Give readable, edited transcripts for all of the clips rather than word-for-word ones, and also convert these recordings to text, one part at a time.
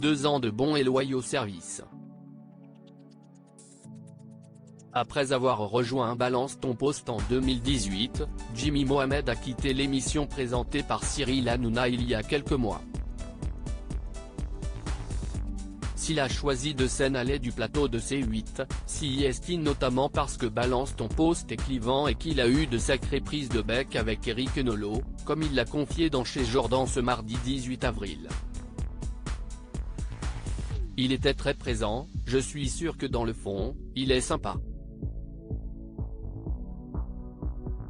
2 ans de bons et loyaux services. Après avoir rejoint Balance ton poste en 2018, Jimmy Mohamed a quitté l'émission présentée par Cyril Hanouna il y a quelques mois. S'il a choisi de s'en aller du plateau de C8, CIST notamment parce que Balance ton poste est clivant et qu'il a eu de sacrées prises de bec avec Eric Nolot, comme il l'a confié dans Chez Jordan ce mardi 18 avril. Il était très présent, je suis sûr que dans le fond, il est sympa.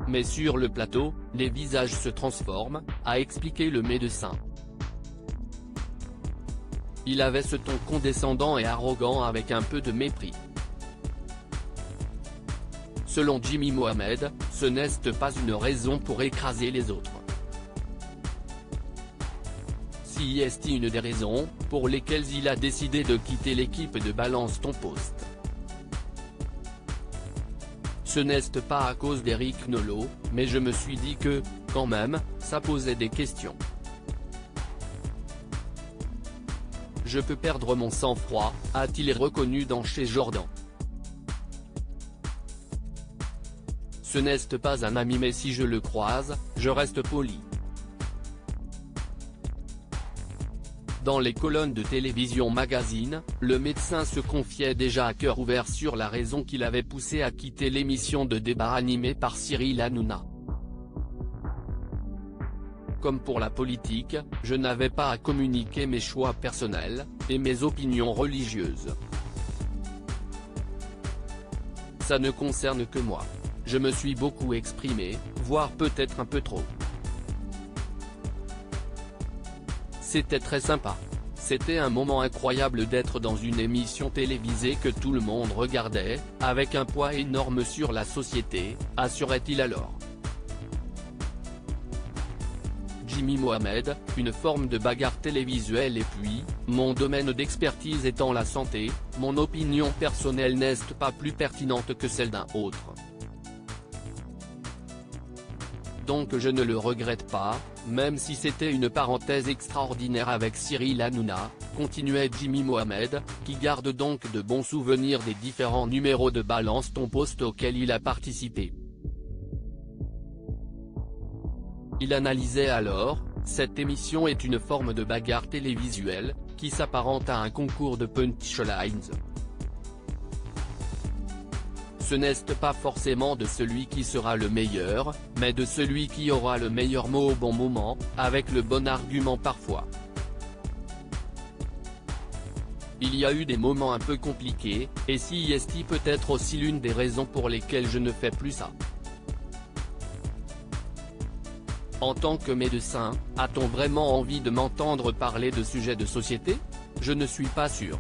Mais sur le plateau, les visages se transforment, a expliqué le médecin. Il avait ce ton condescendant et arrogant avec un peu de mépris. Selon Jimmy Mohamed, ce n'est pas une raison pour écraser les autres. Si est une des raisons pour lesquelles il a décidé de quitter l'équipe de Balance ton poste. Ce n'est pas à cause d'Eric Nolot, mais je me suis dit que, quand même, ça posait des questions. Je peux perdre mon sang-froid, a-t-il reconnu dans Chez Jordan. Ce n'est pas un ami mais si je le croise, je reste poli. Dans les colonnes de Télévision Magazine, le médecin se confiait déjà à cœur ouvert sur la raison qui l'avait poussé à quitter l'émission de débat animée par Cyril Hanouna. Comme pour la politique, je n'avais pas à communiquer mes choix personnels, et mes opinions religieuses. Ça ne concerne que moi. Je me suis beaucoup exprimé, voire peut-être un peu trop. C'était très sympa. C'était un moment incroyable d'être dans une émission télévisée que tout le monde regardait, avec un poids énorme sur la société, assurait-il alors. Jimmy Mohamed, une forme de bagarre télévisuelle et puis, mon domaine d'expertise étant la santé, mon opinion personnelle n'est pas plus pertinente que celle d'un autre. Donc je ne le regrette pas, même si c'était une parenthèse extraordinaire avec Cyril Hanouna, continuait Jimmy Mohamed, qui garde donc de bons souvenirs des différents numéros de Balance ton poste auxquels il a participé. Il analysait alors, cette émission est une forme de bagarre télévisuelle, qui s'apparente à un concours de punchlines. Ce n'est pas forcément de celui qui sera le meilleur, mais de celui qui aura le meilleur mot au bon moment, avec le bon argument parfois. Il y a eu des moments un peu compliqués, et si est peut-être aussi l'une des raisons pour lesquelles je ne fais plus ça. En tant que médecin, a-t-on vraiment envie de m'entendre parler de sujets de société? Je ne suis pas sûr.